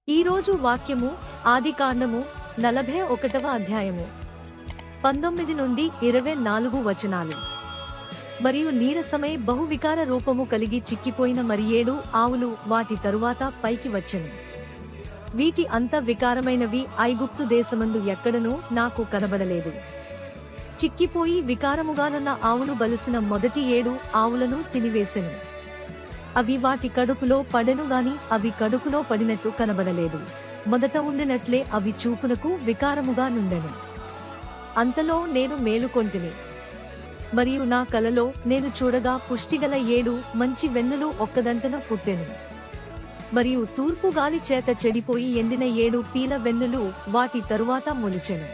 ఈరోజు వాక్యము ఆదికాండము 41వ అధ్యాయము 19 నుండి 24 వచనాలు. మరియు నీరసమై బహువికార రూపము కలిగి చిక్కిపోయిన మరి 7 ఆవులు వాటి తరువాత పైకి వచ్చెను. వీటి అంత వికారమైనవి ఐగుప్తు దేశమందు ఎక్కడనూ నాకు కనబడలేదు. చిక్కిపోయి వికారముగానున్న ఆవులు బలిసిన మొదటి 7 ఆవులను తినివేసెను. అవి వాటి కడుపులో పడెను గాని అవి కడుపులో పడినట్టు కనబడలేదు. మొదట ఉండినట్లే అవి చూపునకు వికారముగా నుండెను. అంతలో నేను మేలుకొంటిని. మరియు నా కలలో నేను చూడగా పుష్టిగల 7 మంచి వెన్నులు ఒక్కదంటన పుట్టెను. మరియు తూర్పు గాలి చేత చెడిపోయి ఎండిన 7 పీల వెన్నులు వాటి తరువాత మొలిచెను.